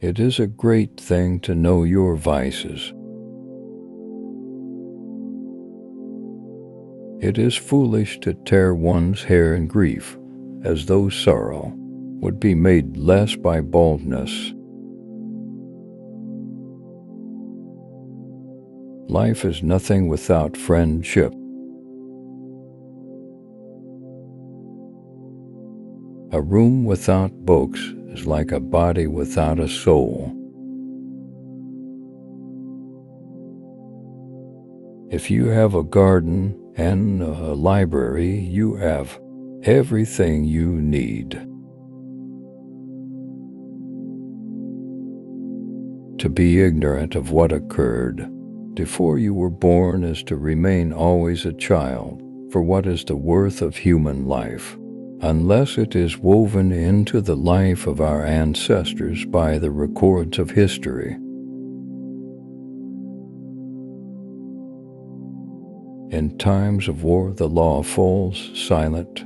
It is a great thing to know your vices. It is foolish to tear one's hair in grief, as though sorrow would be made less by baldness. Life is nothing without friendship. A room without books is like a body without a soul. If you have a garden and a library, you have everything you need. To be ignorant of what occurred before you were born is to remain always a child, for what is the worth of human life, unless it is woven into the life of our ancestors by the records of history? In times of war the law falls silent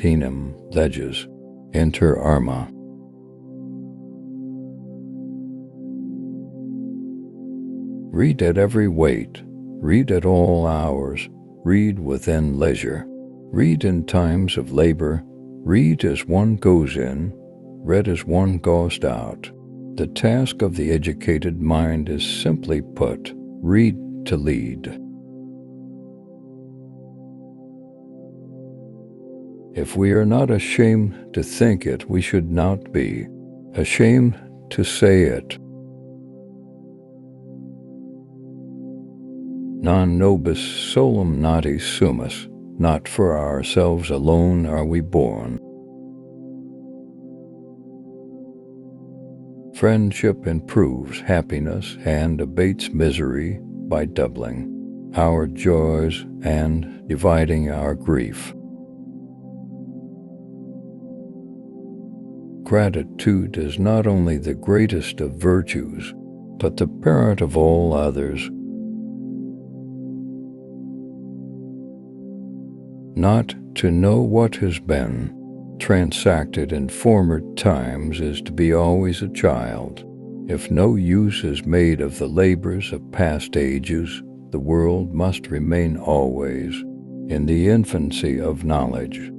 enim leges inter arma. Read at every weight, read at all hours, read within leisure, read in times of labor, read as one goes in, read as one goes out. The task of the educated mind is simply put, read to lead. If we are not ashamed to think it, we should not be ashamed to say it. Non nobis solum nati sumus, not for ourselves alone are we born. Friendship improves happiness and abates misery by doubling our joys and dividing our grief. Gratitude is not only the greatest of virtues, but the parent of all others. Not to know what has been transacted in former times is to be always a child. If no use is made of the labors of past ages, the world must remain always in the infancy of knowledge.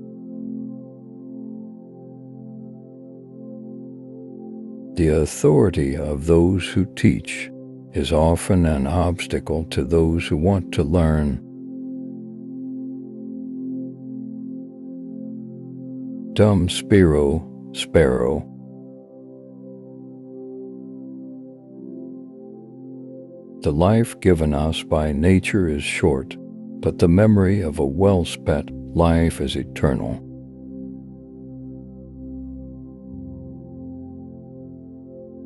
The authority of those who teach is often an obstacle to those who want to learn. Dum spiro, sparrow. The life given us by nature is short, but the memory of a well-spent life is eternal.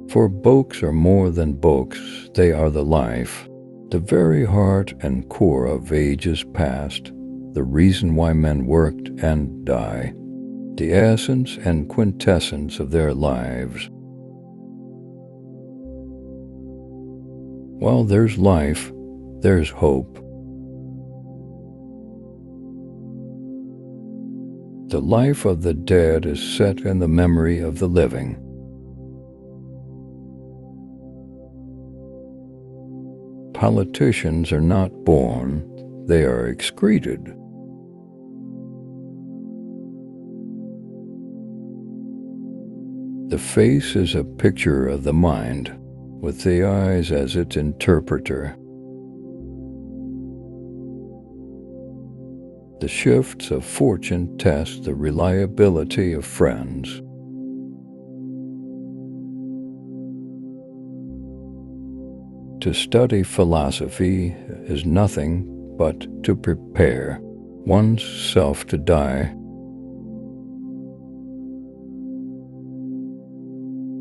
For books are more than books, they are the life, the very heart and core of ages past, the reason why men worked and die, the essence and quintessence of their lives. While there's life, there's hope. The life of the dead is set in the memory of the living. Politicians are not born, they are excreted. The face is a picture of the mind, with the eyes as its interpreter. The shifts of fortune test the reliability of friends. To study philosophy is nothing but to prepare one's self to die.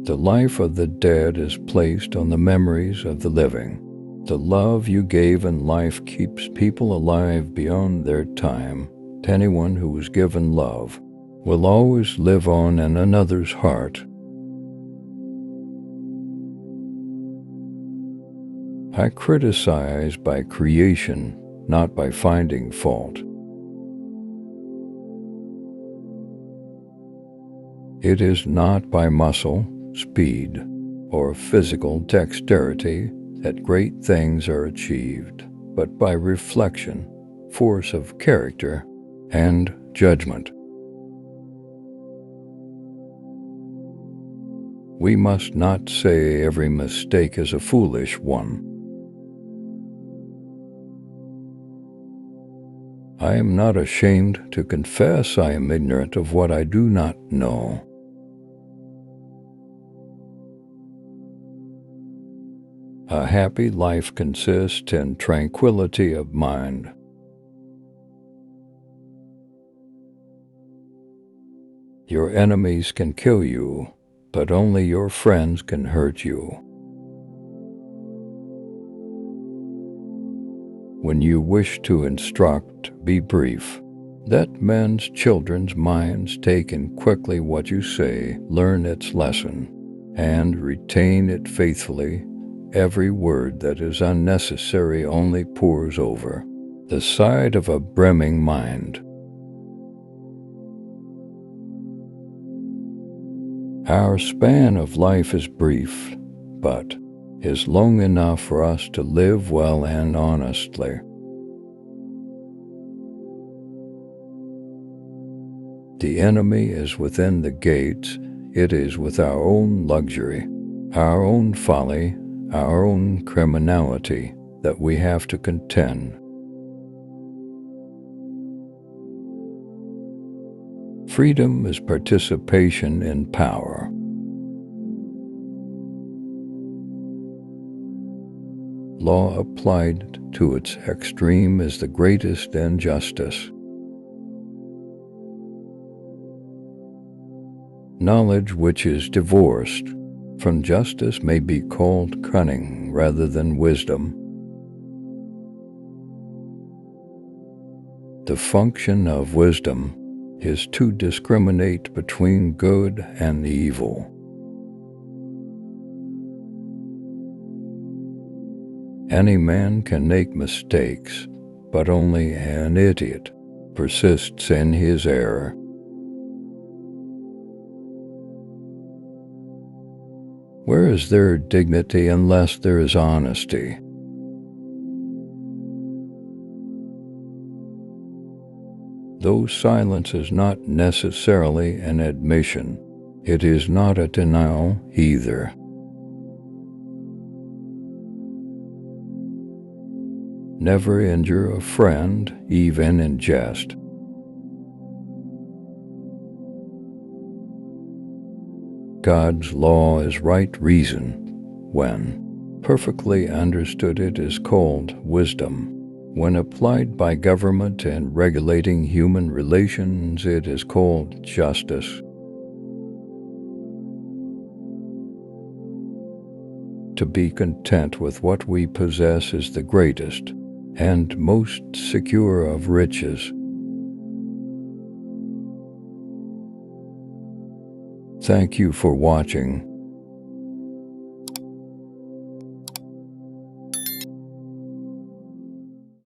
The life of the dead is placed on the memories of the living. The love you gave in life keeps people alive beyond their time. Anyone who was given love will always live on in another's heart. I criticize by creation, not by finding fault. It is not by muscle, speed, or physical dexterity that great things are achieved, but by reflection, force of character, and judgment. We must not say every mistake is a foolish one. I am not ashamed to confess I am ignorant of what I do not know. A happy life consists in tranquility of mind. Your enemies can kill you, but only your friends can hurt you. When you wish to instruct, be brief. Let men's children's minds take in quickly what you say, learn its lesson, and retain it faithfully. Every word that is unnecessary only pours over the side of a brimming mind. Our span of life is brief, but is long enough for us to live well and honestly. The enemy is within the gates. It is with our own luxury, our own folly, our own criminality that we have to contend. Freedom is participation in power. Law applied to its extreme is the greatest injustice. Knowledge which is divorced from justice may be called cunning rather than wisdom. The function of wisdom is to discriminate between good and evil. Any man can make mistakes, but only an idiot persists in his error. Where is there dignity unless there is honesty? Though silence is not necessarily an admission, it is not a denial either. Never injure a friend, even in jest. God's law is right reason. When perfectly understood, it is called wisdom. When applied by government in regulating human relations, it is called justice. To be content with what we possess is the greatest and most secure of riches. Thank you for watching.